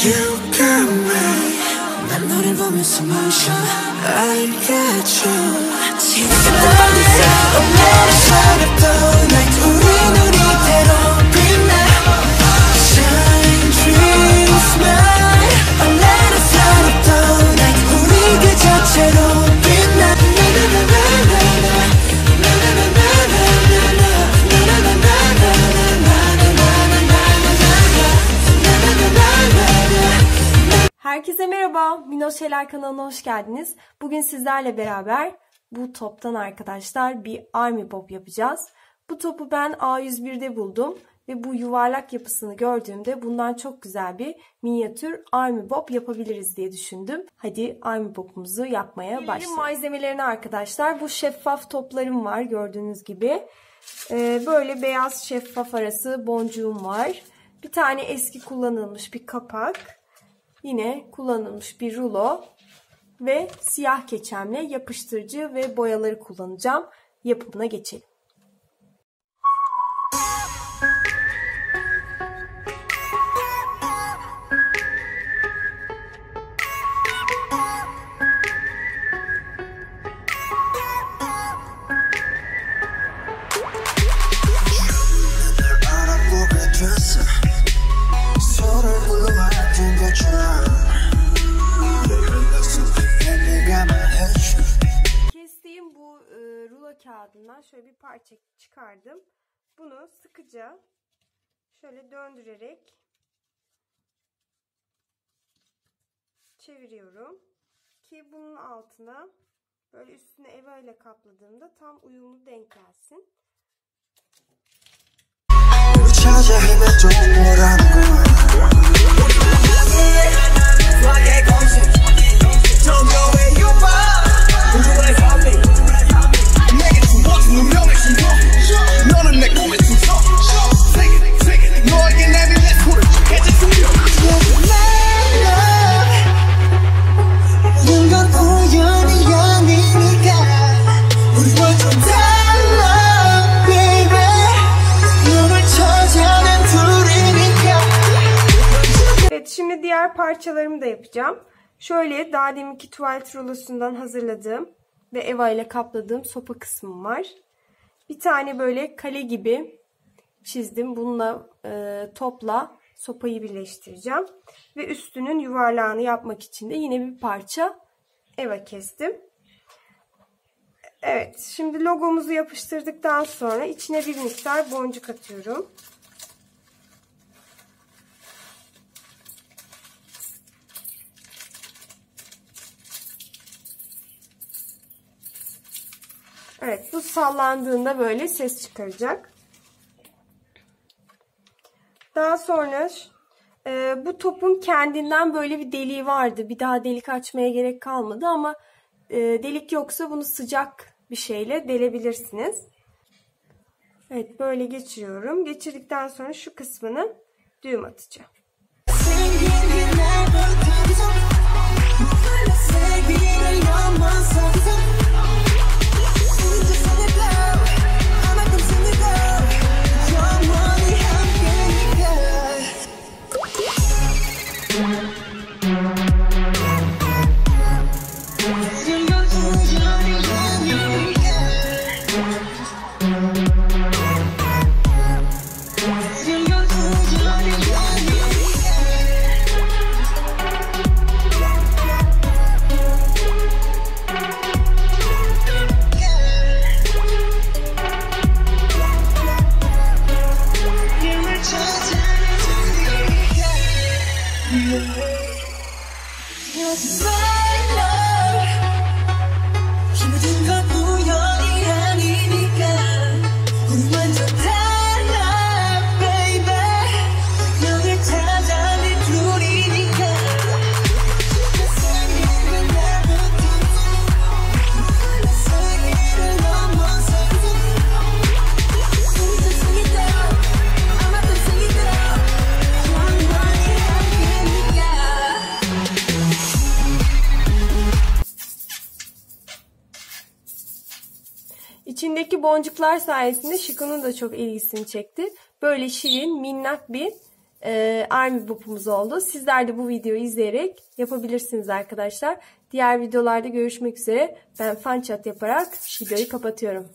You got me. 난 너를 보면서 멈춰. I got you. 지금 빨리 사. 오늘의 사랑도 like 우리 이대로 빛나. Shine, dream, smile. 오늘의 사랑도 like 우리 그 자체로 빛나. Herkese merhaba, Minoş Şeyler kanalına hoş geldiniz. Bugün sizlerle beraber bu toptan arkadaşlar bir Army Bob yapacağız. Bu topu ben A101'de buldum ve bu yuvarlak yapısını gördüğümde bundan çok güzel bir minyatür Army Bob yapabiliriz diye düşündüm. Hadi Army Bob'umuzu yapmaya başlayalım. Malzemelerini arkadaşlar, bu şeffaf toplarım var gördüğünüz gibi. Böyle beyaz şeffaf arası boncuğum var. Bir tane eski kullanılmış bir kapak. Yine kullanılmış bir rulo ve siyah keçemle yapıştırıcı ve boyaları kullanacağım. Yapımına geçelim. Kestiğim bu rulo kağıdından şöyle bir parça çıkardım. Bunu sıkıca şöyle döndürerek çeviriyorum ki bunun altına böyle üstüne eva ile kapladığımda tam uyumlu denk gelsin. Şimdi diğer parçalarımı da yapacağım. Şöyle daha deminki tuvalet rulosundan hazırladığım ve eva ile kapladığım sopa kısmım var. Bir tane böyle kale gibi çizdim. Bununla topla sopayı birleştireceğim. Ve üstünün yuvarlağını yapmak için de yine bir parça eva kestim. Evet, şimdi logomuzu yapıştırdıktan sonra içine bir miktar boncuk atıyorum. Evet, bu sallandığında böyle ses çıkaracak. Daha sonra bu topun kendinden böyle bir deliği vardı. Bir daha delik açmaya gerek kalmadı ama delik yoksa bunu sıcak bir şeyle delebilirsiniz. Evet, böyle geçiriyorum. Geçirdikten sonra şu kısmını düğüm atacağım. boncuklar sayesinde Şiko'nun da çok ilgisini çekti. Böyle şirin, minnak bir Army Bop'umuz oldu. Sizler de bu videoyu izleyerek yapabilirsiniz arkadaşlar. Diğer videolarda görüşmek üzere. Ben fan chat yaparak videoyu kapatıyorum.